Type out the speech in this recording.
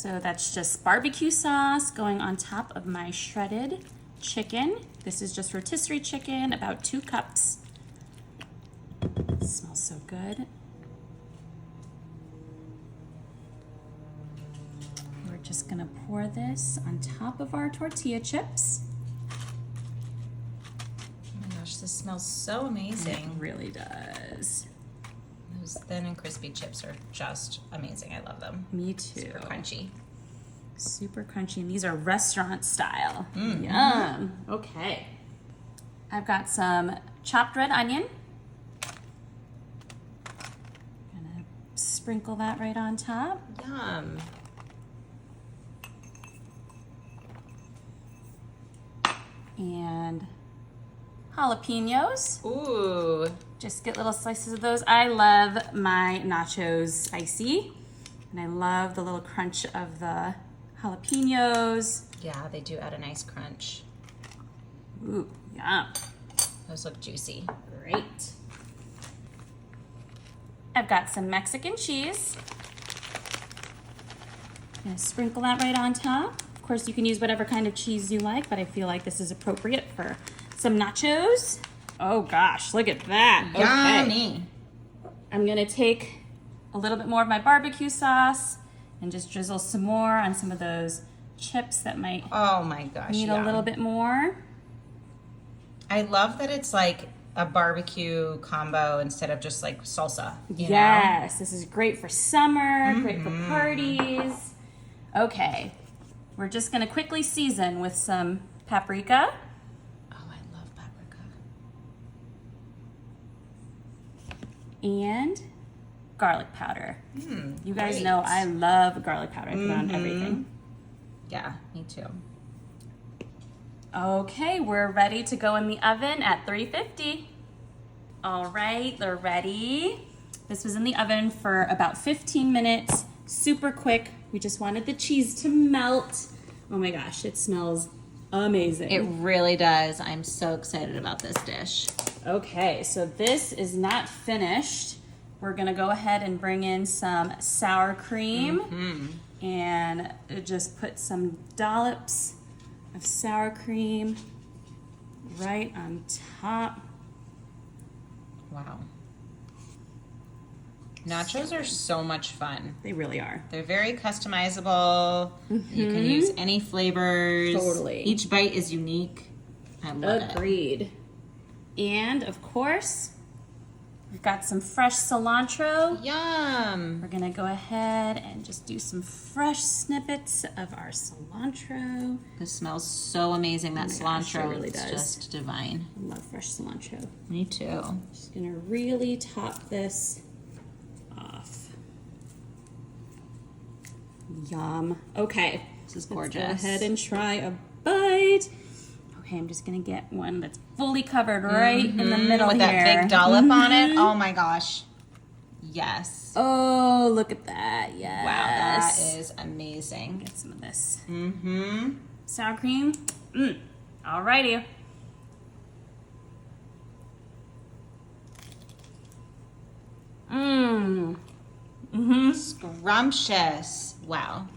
So that's just barbecue sauce going on top of my shredded chicken. This is just rotisserie chicken, about 2 cups. It smells so good. We're just gonna pour this on top of our tortilla chips. Oh my gosh, this smells so amazing. It really does. Those thin and crispy chips are just amazing. I love them. Me too. Super crunchy. Super crunchy, and these are restaurant style. Mm. Yum. Okay. I've got some chopped red onion. Gonna sprinkle that right on top. Yum. And jalapenos. Ooh. Just get little slices of those. I love my nachos spicy, and I love the little crunch of the jalapenos. Yeah, they do add a nice crunch. Ooh, yum. Those look juicy. Great. I've got some Mexican cheese. Gonna sprinkle that right on top. Of course, you can use whatever kind of cheese you like, but I feel like this is appropriate for some nachos. Oh gosh, look at that. Yummy. Okay. I'm gonna take a little bit more of my barbecue sauce and just drizzle some more on some of those chips that might Oh my gosh, need yum. a little bit more. I love that it's like a barbecue combo instead of just like salsa. You Yes, this is great for summer, great for parties. Okay, we're just gonna quickly season with some paprika. Oh, I love paprika. And garlic powder. You guys great. know I love garlic powder. I put it on everything. Yeah, me too. Okay, we're ready to go in the oven at 350. All right, they're ready. This was in the oven for about 15 minutes, super quick. We just wanted the cheese to melt. Oh my gosh, it smells amazing. It really does. I'm so excited about this dish. Okay, so this is not finished. We're gonna go ahead and bring in some sour cream and just put some dollops of sour cream right on top. Wow. Nachos are so much fun. They really are. They're very customizable. You can use any flavors. Totally. Each bite is unique. I love it. Agreed. And of course, we've got some fresh cilantro. Yum. We're gonna go ahead and just do some fresh snippets of our cilantro. This smells so amazing. That Oh my gosh, cilantro it really is does. just divine. I love fresh cilantro. Me too. Just gonna really top this off. Yum. Okay. This is Let's gorgeous. go ahead and try a bite. Okay, I'm just gonna get one that's fully covered right in the middle With here. that big dollop on it. Oh my gosh. Yes. Oh, look at that. Yes. Wow, that is amazing. Get some of this. Mm-hmm. Sour cream. Alrighty. Scrumptious. Wow.